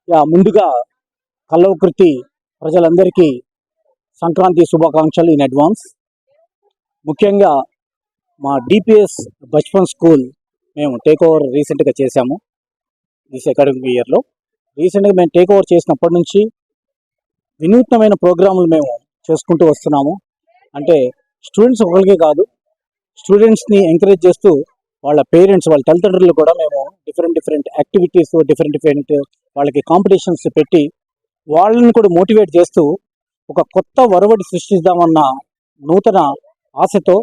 ముందుగా కల్వకుర్తి ప్రజలందరికీ సంక్రాంతి శుభాకాంక్షలు ఇన్ అడ్వాన్స్. ముఖ్యంగా మా డిపిఎస్ బచ్పన్ స్కూల్ మేము టేక్ ఓవర్ రీసెంట్గా చేశాము. దిస్ అకాడమిక్ ఇయర్లో రీసెంట్గా మేము టేక్ ఓవర్ చేసినప్పటి నుంచి వినూత్నమైన ప్రోగ్రాములు మేము చేసుకుంటూ వస్తున్నాము. అంటే స్టూడెంట్స్ ఒకరికే కాదు, స్టూడెంట్స్ని ఎంకరేజ్ చేస్తూ వాళ్ళ పేరెంట్స్, వాళ్ళ తల్లిదండ్రులు కూడా మేము డిఫరెంట్ యాక్టివిటీస్, డిఫరెంట్ వాళ్ళకి కాంపిటీషన్స్ పెట్టి వాళ్ళని కూడా మోటివేట్ చేస్తూ ఒక కొత్త ఒరవడి సృష్టిద్దామన్న నూతన ఆశతో,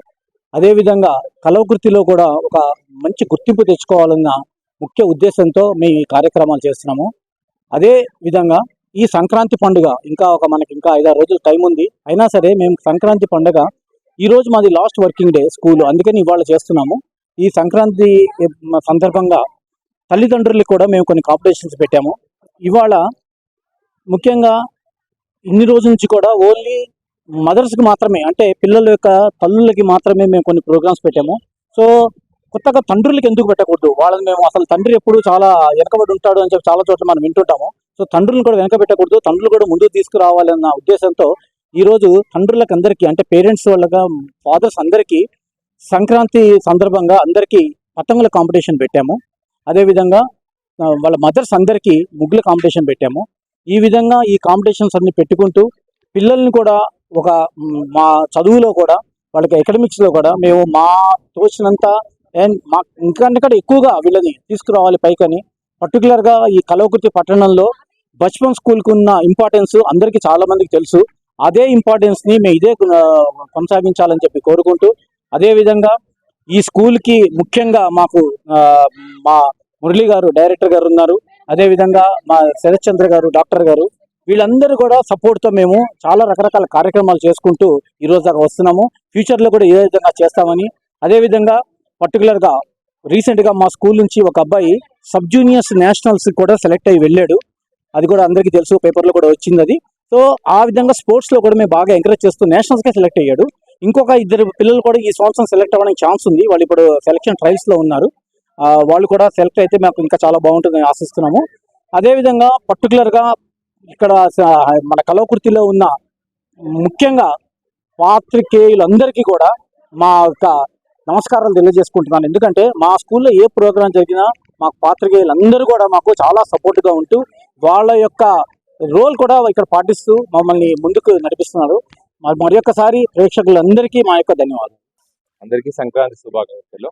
అదేవిధంగా కలవకృతిలో కూడా ఒక మంచి గుర్తింపు తెచ్చుకోవాలన్న ముఖ్య ఉద్దేశంతో మేము ఈ కార్యక్రమాలు చేస్తున్నాము. అదే విధంగా ఈ సంక్రాంతి పండుగ మనకి ఇంకా 5-6 రోజులు టైం ఉంది. అయినా సరే మేము సంక్రాంతి పండుగ ఈరోజు మాది లాస్ట్ వర్కింగ్ డే స్కూల్, అందుకని ఇవాళ చేస్తున్నాము. ఈ సంక్రాంతి సందర్భంగా తల్లిదండ్రులకు కూడా మేము కొన్ని కాంపిటీషన్స్ పెట్టాము. ఇవాళ ముఖ్యంగా ఇన్ని రోజుల నుంచి కూడా ఓన్లీ మదర్స్కి మాత్రమే, అంటే పిల్లల యొక్క తల్లులకి మాత్రమే మేము కొన్ని ప్రోగ్రామ్స్ పెట్టాము. సో కొత్తగా తండ్రులకి ఎందుకు పెట్టకూడదు? వాళ్ళని మేము అసలు తండ్రి ఎప్పుడు చాలా వెనకబడి ఉంటాడు అని చెప్పి చాలా చోట్ల మనం వింటుంటాము. సో తండ్రులను కూడా వెనక పెట్టకూడదు, తండ్రులు కూడా ముందుకు తీసుకురావాలన్న ఉద్దేశంతో ఈరోజు తండ్రులకు అందరికీ, అంటే పేరెంట్స్ వాళ్ళగా ఫాదర్స్ అందరికీ సంక్రాంతి సందర్భంగా అందరికీ పతంగుల కాంపిటీషన్ పెట్టాము. అదేవిధంగా వాళ్ళ మదర్స్ అందరికీ ముగ్గుల కాంపిటీషన్ పెట్టాము. ఈ విధంగా ఈ కాంపిటీషన్స్ అన్ని పెట్టుకుంటూ పిల్లల్ని కూడా ఒక మా చదువులో కూడా, వాళ్ళకి అకాడమిక్స్లో కూడా మేము మా తోచినంత అండ్ మా ఇంకా ఎక్కువగా వీళ్ళని తీసుకురావాలి పైకని. పర్టికులర్గా ఈ కలవకుర్తి పట్టణంలో బచ్పన్ స్కూల్కి ఉన్న ఇంపార్టెన్స్ అందరికీ చాలా మందికి తెలుసు. అదే ఇంపార్టెన్స్ని మేము ఇదే కొనసాగించాలని చెప్పి కోరుకుంటూ, అదేవిధంగా ఈ స్కూల్కి ముఖ్యంగా మాకు మా మురళి గారు డైరెక్టర్ గారు ఉన్నారు, అదేవిధంగా మా శరత్ చంద్ర గారు డాక్టర్ గారు, వీళ్ళందరూ కూడా సపోర్ట్తో మేము చాలా రకరకాల కార్యక్రమాలు చేసుకుంటూ ఈరోజు దాకా వస్తున్నాము. ఫ్యూచర్లో కూడా ఏ విధంగా చేస్తామని, అదేవిధంగా పర్టికులర్గా రీసెంట్గా మా స్కూల్ నుంచి ఒక అబ్బాయి సబ్ జూనియర్స్ నేషనల్స్ కూడా సెలెక్ట్ అయ్యి వెళ్ళాడు. అది కూడా అందరికీ తెలుసు, పేపర్లో కూడా వచ్చింది అది. సో ఆ విధంగా స్పోర్ట్స్లో కూడా మేము బాగా ఎంకరేజ్ చేస్తూ నేషనల్స్కే సెలెక్ట్ అయ్యాడు. ఇంకొక 2 పిల్లలు కూడా ఈ సంవత్సరం సెలెక్ట్ అవ్వడానికి ఛాన్స్ ఉంది. వాళ్ళు ఇప్పుడు సెలక్షన్ ట్రయల్స్లో ఉన్నారు. వాళ్ళు కూడా సెలెక్ట్ అయితే మాకు ఇంకా చాలా బాగుంటుందని ఆశిస్తున్నాము. అదేవిధంగా పర్టికులర్గా ఇక్కడ మన కలవకుర్తిలో ఉన్న ముఖ్యంగా పాత్రికేయులందరికీ కూడా మా యొక్క నమస్కారాలు తెలియజేసుకుంటున్నాను. ఎందుకంటే మా స్కూల్లో ఏ ప్రోగ్రాం జరిగినా మాకు పాత్రికేయులందరూ కూడా మాకు చాలా సపోర్ట్గా ఉంటూ వాళ్ళ యొక్క రోల్ కూడా ఇక్కడ పాటిస్తూ మమ్మల్ని ముందుకు నడిపిస్తున్నారు. మరి ఒక్కసారి ప్రేక్షకులందరికీ మా యొక్క ధన్యవాదాలు. అందరికీ సంక్రాంతి శుభాకాంక్షలు.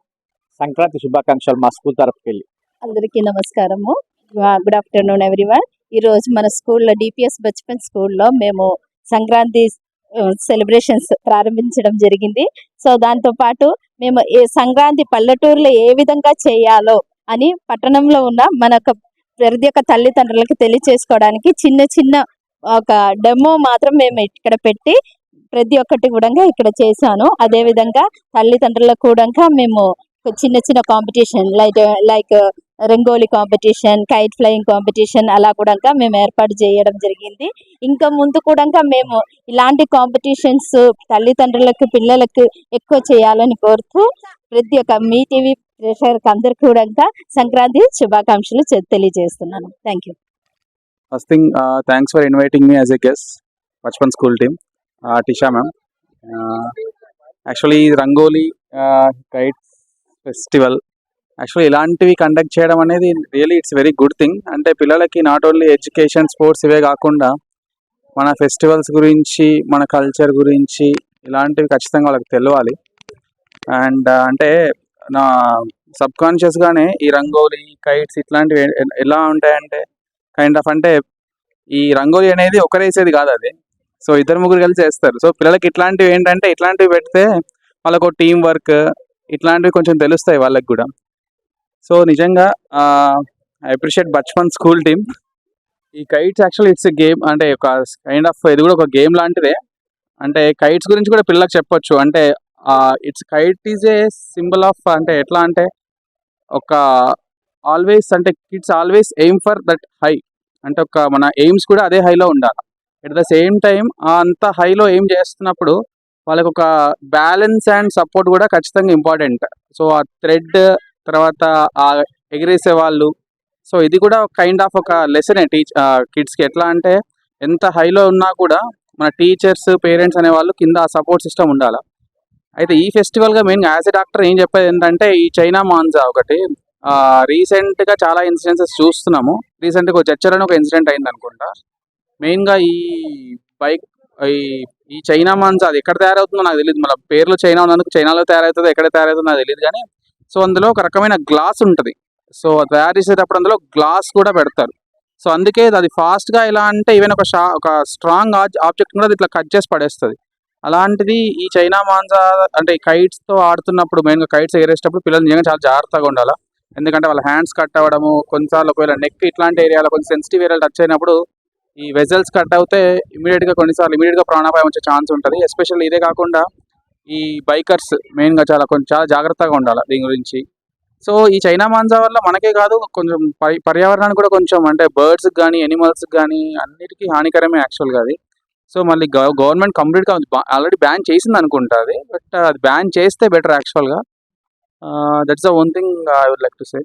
సంక్రాంతి శుభాకాంక్షలు మా స్కూల్ తరఫుకి వెళ్ళి అందరికీ నమస్కారము. Good afternoon everyone. ఈరోజు మన స్కూల్లో డిపిఎస్ బచ్పన్ స్కూల్లో మేము సంక్రాంతి సెలబ్రేషన్స్ ప్రారంభించడం జరిగింది. సో దాంతోపాటు మేము ఏ సంక్రాంతి పల్లెటూరులో ఏ విధంగా చేయాలో అని పట్టణంలో ఉన్న మన ప్రతి ఒక్క తల్లిదండ్రులకి తెలియచేసుకోవడానికి చిన్న ఒక డెమో మాత్రం మేము ఇక్కడ పెట్టి ప్రతి ఒక్కటి కూడా ఇక్కడ చేశాను. అదేవిధంగా తల్లిదండ్రులకు కూడా మేము చిన్న competition like rangoli competition, kite flying competition అలా కూడా మేము ఏర్పాటు చేయడం జరిగింది. ఇంకా ముందు కూడా మేము ఇలాంటి కాంపిటీషన్స్ తల్లిదండ్రులకు పిల్లలకు ఎక్కువ చేయాలని కోరుతూ ప్రతి ఒక్క మీ టీవీ ప్రేక్షకులకు అందరికీ కూడా సంక్రాంతి శుభాకాంక్షలు తెలియజేస్తున్నాను. Thank you. First thing, thanks for inviting me as a guest, Bachpan School team, Tisha ma'am. Actually, Rangoli Kite Festival, actually ఇలాంటివి కండక్ట్ చేయడం అనేది really it's very good thing. అంటే పిల్లలకి నాట్ ఓన్లీ ఎడ్యుకేషన్, స్పోర్ట్స్ ఇవే కాకుండా మన festivals గురించి, మన కల్చర్ గురించి ఇలాంటివి ఖచ్చితంగా వాళ్ళకి తెలియాలి. అండ్ అంటే నా సబ్కాన్షియస్గానే ఈ రంగోలీ, కైట్స్ ఇట్లాంటివి ఎలా ఉంటాయంటే కైండ్ ఆఫ్, అంటే ఈ రంగోలీ అనేది ఒకరేసేది కాదు, అది సో 2-3 కలిసి వేస్తారు. సో పిల్లలకి ఇట్లాంటివి ఏంటంటే ఇట్లాంటివి పెడితే వాళ్ళకు టీం వర్క్ ఇట్లాంటివి కొంచెం తెలుస్తాయి వాళ్ళకి కూడా. సో నిజంగా I appreciate Bachpan school team. ఈ kites actually it's a game, అంటే ఒక కైండ్ ఆఫ్ ఇది కూడా ఒక గేమ్ లాంటిదే. అంటే కైట్స్ గురించి కూడా పిల్లలకు చెప్పొచ్చు. అంటే it's kite is a symbol of, అంటే ఎట్లా అంటే ఒక ఆల్వేస్, అంటే kids always aim for that high, అంటే ఒక మన ఎయిమ్స్ కూడా అదే హైలో ఉండాలి. ఎట్ ద సేమ్ టైం అంత హైలో ఎయిమ్ చేస్తున్నప్పుడు వాళ్ళకు ఒక బ్యాలెన్స్ అండ్ సపోర్ట్ కూడా ఖచ్చితంగా ఇంపార్టెంట్. సో ఆ థ్రెడ్ తర్వాత ఆ ఎగిరేసే వాళ్ళు, సో ఇది కూడా కైండ్ ఆఫ్ ఒక లెసనే కిడ్స్కి. ఎట్లా అంటే ఎంత హైలో ఉన్నా కూడా మన టీచర్స్ పేరెంట్స్ అనే వాళ్ళు కింద సపోర్ట్ సిస్టమ్ ఉండాలి. అయితే ఈ ఫెస్టివల్గా మెయిన్గా యాజ్ ఎ డాక్టర్ ఏం చెప్పేది ఏంటంటే ఈ చైనా మాంజా ఒకటి రీసెంట్గా చాలా ఇన్సిడెన్సెస్ చూస్తున్నాము. రీసెంట్గా చర్చలోనే ఒక ఇన్సిడెంట్ అయింది అనుకుంటా. మెయిన్గా ఈ బైక్ ఈ ఈ చైనా మాంజా అది ఎక్కడ తయారవుతుందో నాకు తెలియదు. మన పేర్లు చైనా ఉన్నందుకు చైనాలో తయారవుతుందో ఎక్కడ తయారవుతుందో నాకు తెలియదు కానీ సో అందులో ఒక రకమైన గ్లాస్ ఉంటుంది. సో తయారు చేసేటప్పుడు అందులో గ్లాస్ కూడా పెడతారు. సో అందుకే అది ఫాస్ట్గా ఎలా అంటే ఈవెన్ ఒక స్ట్రాంగ్ ఆబ్జెక్ట్ కూడా అది ఇట్లా కట్ చేసి పడేస్తుంది. అలాంటిది ఈ చైనా మాంజా అంటే కైట్స్తో ఆడుతున్నప్పుడు మెయిన్గా కైట్స్ ఎగరేసేటప్పుడు పిల్లలు నిజంగా చాలా జాగ్రత్తగా ఉండాలి. ఎందుకంటే వాళ్ళ హ్యాండ్స్ కట్ అవ్వడము, కొన్నిసార్లు ఒకవేళ నెక్ ఇట్లాంటి ఏరియాలో కొంచెం సెన్సిటివ్ ఏరియాలో టచ్ అయినప్పుడు ఈ వెజల్స్ కట్ అవుతే ఇమీడియట్గా ప్రాణాపాయం వచ్చే ఛాన్స్ ఉంటుంది. ఎస్పెషల్లీ ఇదే కాకుండా ఈ బైకర్స్ మెయిన్గా చాలా జాగ్రత్తగా ఉండాలి దీని గురించి. సో ఈ చైనా మాంజా వల్ల మనకే కాదు కొంచెం పర్యావరణానికి కూడా కొంచెం అంటే బర్డ్స్కి కానీ ఎనిమల్స్కి కానీ అన్నిటికీ హానికరమే యాక్చువల్గా అది. సో మళ్ళీ గవర్నమెంట్ కంప్లీట్గా ఆల్రెడీ బ్యాన్ చేసింది అనుకుంటా అది. బట్ అది బ్యాన్ చేస్తే బెటర్ యాక్చువల్గా. That's the one thing I would like to say.